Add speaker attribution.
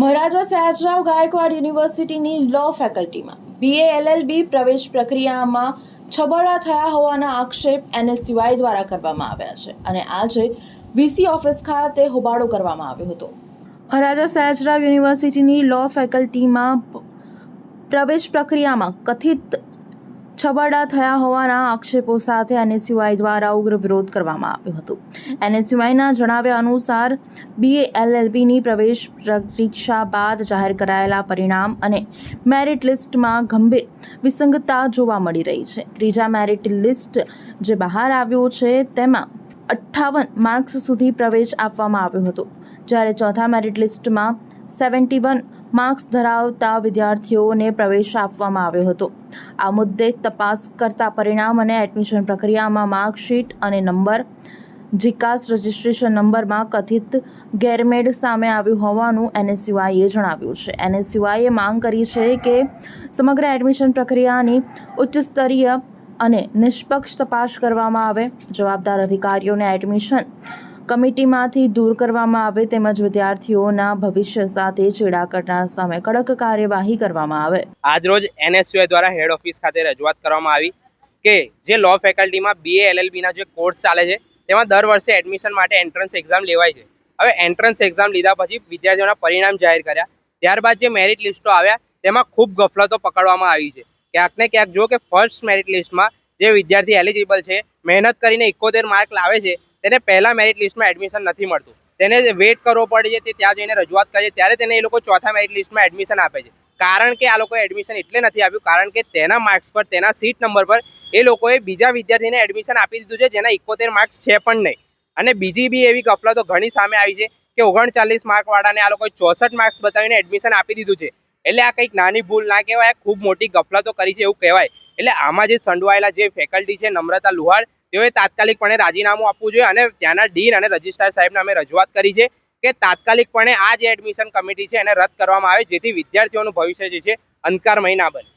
Speaker 1: મહારાજા સયાજરાવ ગાયકવાડ યુનિવર્સિટીની લો ફેકલ્ટીમાં BA LLB પ્રવેશ પ્રક્રિયામાં છબરડા થયા હોવાના આક્ષેપ NSUI દ્વારા કરવામાં આવ્યા છે અને આજે VC ઓફિસ ખાતે હોબાળો કરવામાં આવ્યો હતો। મહારાજા સયાજરાવ યુનિવર્સિટીની લો ફેકલ્ટીમાં પ્રવેશ પ્રક્રિયામાં કથિત છબરડા થયા હોવાના આક્ષેપો સાથે NSUI દ્વારા ઉગ્ર વિરોધ કરવામાં આવ્યો હતો। NSUIના જણાવ્યા અનુસાર BA LLBની પ્રવેશ પરીક્ષા બાદ જાહેર કરાયેલા પરિણામ અને મેરિટ લિસ્ટમાં ગંભીર વિસંગતતા જોવા મળી રહી છે। ત્રીજા મેરિટ લિસ્ટ જે બહાર આવ્યું છે તેમાં 58 માર્ક્સ સુધી પ્રવેશ આપવામાં આવ્યો હતો, જ્યારે ચોથા મેરિટ લિસ્ટમાં 71 માર્ક્સ ધરાવતા વિદ્યાર્થીઓને પ્રવેશ આપવામાં આવ્યો હતો। આ મુદ્દે તપાસ કરતા પરિણામ અને એડમિશન પ્રક્રિયામાં માર્કશીટ અને નંબર જીકાસ રજિસ્ટ્રેશન નંબરમાં કથિત ગેરમેળ સામે આવ્યું હોવાનું NSUIએ જણાવ્યું છે। NSUIએ માંગ કરી છે કે સમગ્ર એડમિશન પ્રક્રિયાની ઉચ્ચ સ્તરીય અને નિષ્પક્ષ તપાસ કરવામાં આવે, જવાબદાર અધિકારીઓને એડમિશન કમિટીમાંથી દૂર કરવામાં આવે તેમજ વિદ્યાર્થીઓના ભવિષ્ય સાથે ચેડા કરનાર સામે કડક કાર્યવાહી કરવામાં આવે।
Speaker 2: આજરોજ NSUI દ્વારા હેડ ઓફિસ ખાતે રજૂઆત કરવામાં આવી કે જે લો ફેકલ્ટીમાં BA LLB ના જે કોર્સ ચાલે છે તેમાં દર વર્ષે એડમિશન માટે એન્ટ્રન્સ એક્ઝામ લેવાય છે। હવે એન્ટ્રન્સ એક્ઝામ લીધા પછી વિદ્યાર્થીઓના પરિણામ જાહેર કર્યા, ત્યારબાદ જે મેરિટ લિસ્ટો આવ્યા તેમાં ખૂબ ગફલતો પકડવામાં આવી છે। ક્યાંક ને ક્યાંક જો કે ફર્સ્ટ મેરિટ લિસ્ટમાં જે વિદ્યાર્થી એલિજિબલ છે, મહેનત કરીને 71 માર્ક લાવે છે, તેને પહેલા મેરિટ લિસ્ટમાં એડમિશન નથી મળતું, તેને વેઇટ કરવો પડે છે। તે ત્યાં જઈને રજૂઆત કરે છે ત્યારે તેને એ લોકો ચોથા મેરિટ લિસ્ટમાં એડમિશન આપે છે। કારણ કે આ લોકોએ એડમિશન એટલે નથી આપ્યું કારણ કે તેના માર્ક્સ પર, તેના સીટ નંબર પર એ લોકોએ બીજા વિદ્યાર્થીને એડમિશન આપી દીધું છે જેના 71 માર્ક્સ છે પણ નહીં। અને બીજી બી એવી ગફલતો ઘણી સામે આવી છે કે 39 માર્કવાળાને આ લોકોએ 64 માર્ક્સ બતાવીને એડમિશન આપી દીધું છે। એટલે આ કંઈક નાની ભૂલ ના કહેવાય, ખૂબ મોટી ગફલતો કરી છે એવું કહેવાય। એટલે આમાં જે સંડોવાયેલા જે ફેકલ્ટી છે નમ્રતા લુહાર, તેઓએ તાત્કાલિકપણે રાજીનામું આપવું જોઈએ અને ત્યાંના ડીન અને રજિસ્ટ્રાર સાહેબને અમે રજૂઆત કરી છે કે તાત્કાલિકપણે આ જે એડમિશન કમિટી છે એને રદ કરવામાં આવે જેથી વિદ્યાર્થીઓનું ભવિષ્ય જે છે અંધકારમય ના બને।